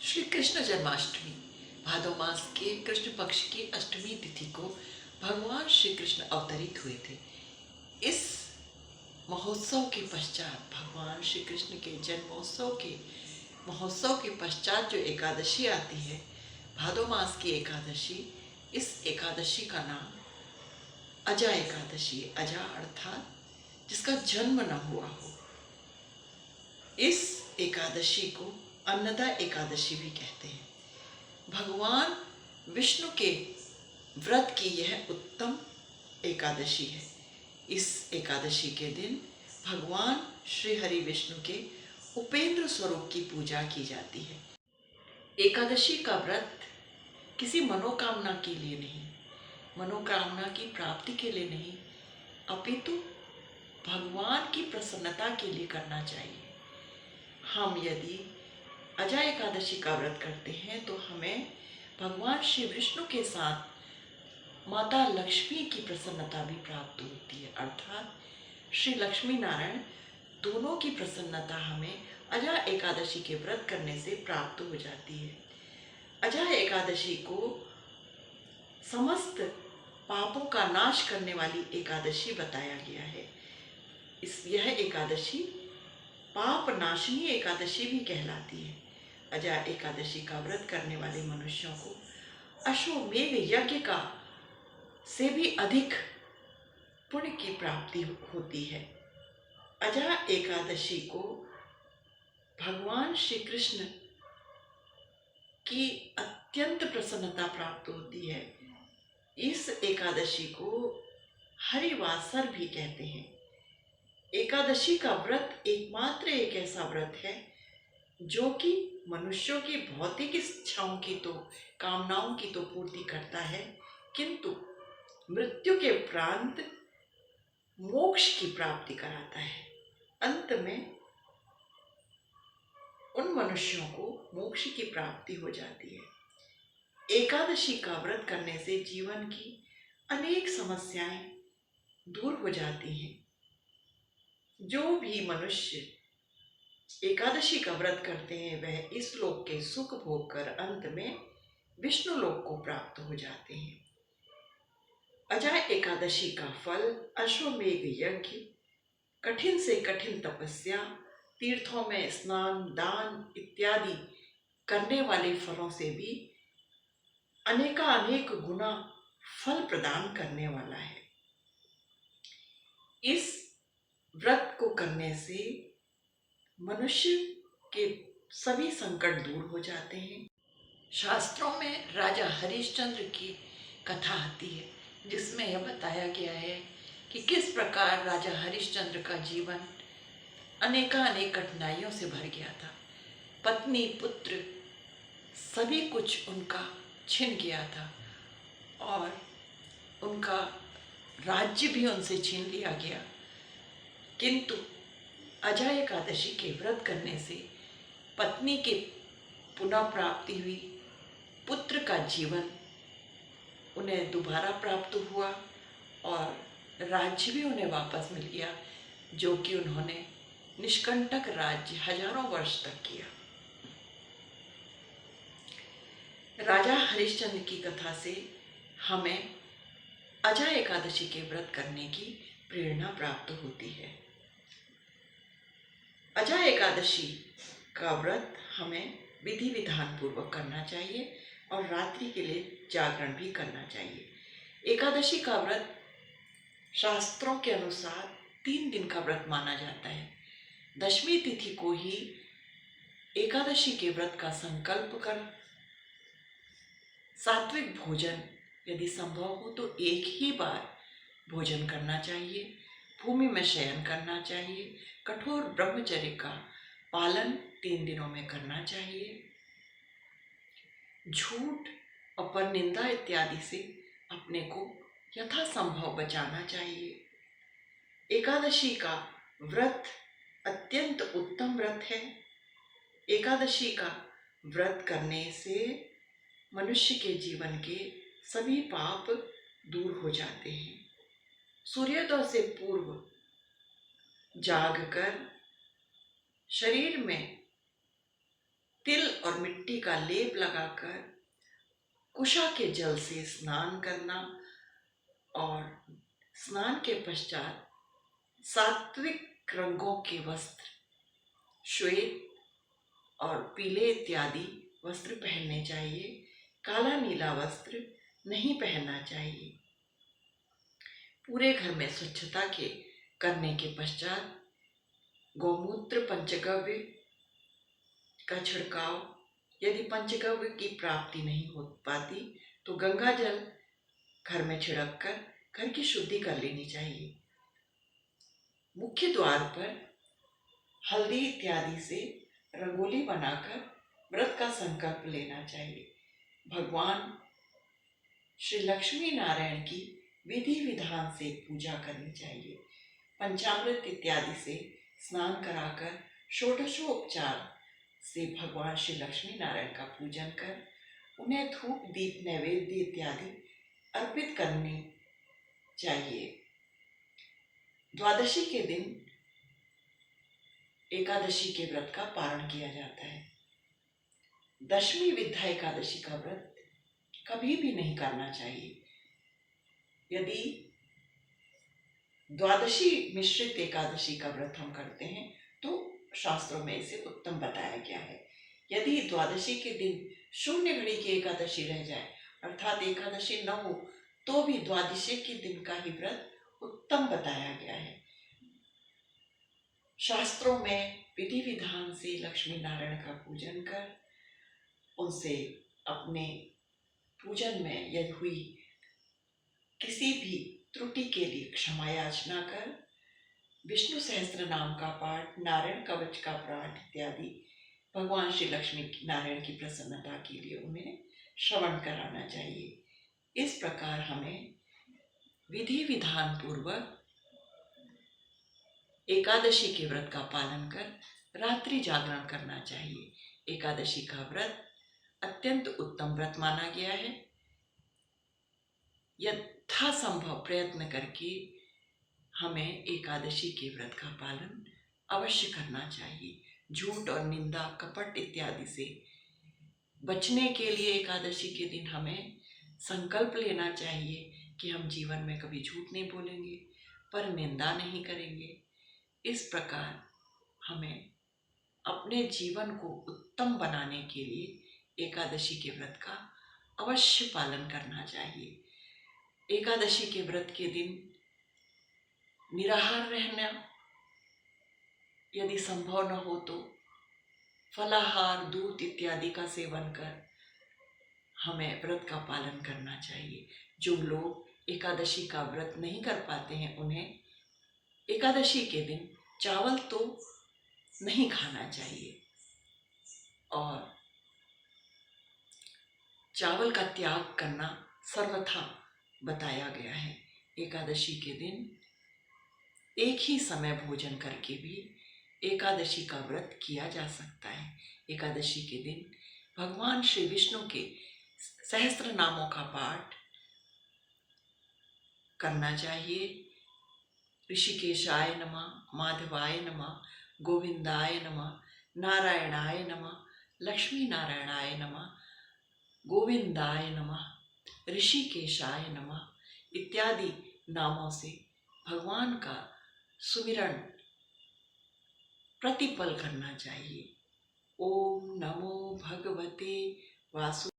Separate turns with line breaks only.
श्री कृष्ण जन्माष्टमी भादो मास के कृष्ण पक्ष की अष्टमी तिथि को भगवान श्री कृष्ण अवतरित हुए थे। इस महोत्सव के पश्चात भगवान श्री कृष्ण के जन्मोत्सव के महोत्सव के पश्चात जो एकादशी आती है, भादो मास की एकादशी, इस एकादशी का नाम अजा एकादशी, अजा अर्थात जिसका जन्म न हुआ हो। इस एकादशी को अन्नदा एकादशी भी कहते हैं। भगवान विष्णु के व्रत की यह उत्तम एकादशी है। इस एकादशी के दिन भगवान श्री हरि विष्णु के उपेंद्र स्वरूप की पूजा की जाती है। एकादशी का व्रत किसी मनोकामना के लिए नहीं, मनोकामना की प्राप्ति के लिए नहीं, अपितु भगवान की प्रसन्नता के लिए करना चाहिए। हम यदि अजा एकादशी का व्रत करते हैं तो हमें भगवान श्री विष्णु के साथ माता लक्ष्मी की प्रसन्नता भी प्राप्त होती है, अर्थात श्री लक्ष्मी नारायण दोनों की प्रसन्नता हमें अजा एकादशी के व्रत करने से प्राप्त हो जाती है। अजा एकादशी को समस्त पापों का नाश करने वाली एकादशी बताया गया है। यह एकादशी पाप नाशिनी एकादशी भी कहलाती है। अजा एकादशी का व्रत करने वाले मनुष्यों को अश्वमेध यज्ञ का से भी अधिक पुण्य की प्राप्ति होती है। अजा एकादशी को भगवान श्री कृष्ण की अत्यंत प्रसन्नता प्राप्त होती है। इस एकादशी को हरिवासर भी कहते हैं। एकादशी का व्रत एकमात्र एक ऐसा व्रत है जो कि मनुष्यों की भौतिक इच्छाओं की तो कामनाओं की तो पूर्ति करता है, किंतु मृत्यु के उपरांत मोक्ष की प्राप्ति कराता है। अंत में उन मनुष्यों को मोक्ष की प्राप्ति हो जाती है। एकादशी का व्रत करने से जीवन की अनेक समस्याएं दूर हो जाती हैं। जो भी मनुष्य एकादशी का व्रत करते हैं वह इस लोक के सुख भोग कर अंत में विष्णु लोक को प्राप्त हो जाते हैं। अजा एकादशी का फल अश्वमेध यज्ञ, कठिन से कठिन तपस्या, तीर्थों में स्नान, दान इत्यादि करने वाले फलों से भी अनेकानेक गुना फल प्रदान करने वाला है। इस व्रत को करने से मनुष्य के सभी संकट दूर हो जाते हैं। शास्त्रों में राजा हरिश्चंद्र की कथा आती है, जिसमें यह बताया गया है कि किस प्रकार राजा हरिश्चंद्र का जीवन अनेकानेक कठिनाइयों से भर गया था। पत्नी, पुत्र सभी कुछ उनका छिन गया था और उनका राज्य भी उनसे छीन लिया गया, किंतु अजा एकादशी के व्रत करने से पत्नी की पुनः प्राप्ति हुई, पुत्र का जीवन उन्हें दोबारा प्राप्त हुआ और राज्य भी उन्हें वापस मिल गया, जो कि उन्होंने निष्कंटक राज्य हजारों वर्ष तक किया। राजा हरिश्चंद्र की कथा से हमें अजा एकादशी के व्रत करने की प्रेरणा प्राप्त होती है। अजा एकादशी का व्रत हमें विधि विधान पूर्वक करना चाहिए और रात्रि के लिए जागरण भी करना चाहिए। एकादशी का व्रत शास्त्रों के अनुसार 3 दिन का व्रत माना जाता है। दशमी तिथि को ही एकादशी के व्रत का संकल्प कर सात्विक भोजन यदि संभव हो तो एक ही बार भोजन करना चाहिए, भूमि में शयन करना चाहिए, कठोर ब्रह्मचर्य का पालन 3 दिनों में करना चाहिए, झूठ और परनिंदा इत्यादि से अपने को यथासंभव बचाना चाहिए। एकादशी का व्रत अत्यंत उत्तम व्रत है। एकादशी का व्रत करने से मनुष्य के जीवन के सभी पाप दूर हो जाते हैं। सूर्योदय से पूर्व जागकर शरीर में तिल और मिट्टी का लेप लगाकर कुशा के जल से स्नान करना और स्नान के पश्चात सात्विक रंगों के वस्त्र, श्वेत और पीले इत्यादि वस्त्र पहनने चाहिए। काला नीला वस्त्र नहीं पहनना चाहिए। पूरे घर में स्वच्छता के करने के पश्चात गोमूत्र पंचगव्य का छिड़काव, यदि पंचगव्य की प्राप्ति नहीं हो पाती तो गंगा जल घर में छिड़क कर घर की शुद्धि कर लेनी चाहिए। मुख्य द्वार पर हल्दी इत्यादि से रंगोली बनाकर व्रत का संकल्प लेना चाहिए। भगवान श्री लक्ष्मी नारायण की विधि विधान से पूजा करनी चाहिए। पंचामृत इत्यादि से स्नान कराकर षोडशोपचार से भगवान श्री लक्ष्मी नारायण का पूजन कर उन्हें धूप दीप नैवेद्य इत्यादि अर्पित करनी चाहिए। द्वादशी के दिन एकादशी के व्रत का पारण किया जाता है। दशमी विद्या एकादशी का व्रत कभी भी नहीं करना चाहिए। यदि द्वादशी मिश्रित एकादशी का व्रत हम करते हैं तो शास्त्रों में इसे उत्तम बताया गया है। यदि द्वादशी के दिन शून्य घड़ी की एकादशी रह जाए अर्थात एकादशी न हो तो भी द्वादशी के दिन का ही व्रत उत्तम बताया गया है। शास्त्रों में विधि विधान से लक्ष्मी नारायण का पूजन कर उनसे अपने पूजन में यदि हुई किसी भी त्रुटि के लिए क्षमा याचना कर विष्णु सहस्त्र नाम का पाठ, नारायण कवच का पाठ इत्यादि भगवान श्री लक्ष्मी नारायण की प्रसन्नता के लिए उन्हें श्रवण कराना चाहिए। इस प्रकार हमें विधि विधान पूर्वक एकादशी के व्रत का पालन कर रात्रि जागरण करना चाहिए। एकादशी का व्रत अत्यंत उत्तम व्रत माना गया है। यथासंभव प्रयत्न करके हमें एकादशी के व्रत का पालन अवश्य करना चाहिए। झूठ और निंदा कपट इत्यादि से बचने के लिए एकादशी के दिन हमें संकल्प लेना चाहिए कि हम जीवन में कभी झूठ नहीं बोलेंगे, पर निंदा नहीं करेंगे। इस प्रकार हमें अपने जीवन को उत्तम बनाने के लिए एकादशी के व्रत का अवश्य पालन करना चाहिए। एकादशी के व्रत के दिन निराहार रहना यदि संभव न हो तो फलाहार, दूध इत्यादि का सेवन कर हमें व्रत का पालन करना चाहिए। जो लोग एकादशी का व्रत नहीं कर पाते हैं उन्हें एकादशी के दिन चावल तो नहीं खाना चाहिए और चावल का त्याग करना सर्वथा बताया गया है। एकादशी के दिन एक ही समय भोजन करके भी एकादशी का व्रत किया जा सकता है। एकादशी के दिन भगवान श्री विष्णु के सहस्त्र नामों का पाठ करना चाहिए। ऋषिकेशाय नमः, माधवाय नमः, गोविंदाय नमः, नारायणाय नमः, लक्ष्मी नारायणाय नमः, गोविंदाय नमः, ऋषिकेशाय नमः इत्यादि नामों से भगवान का सुमिरन प्रतिपल करना चाहिए। ओम नमो भगवते वासु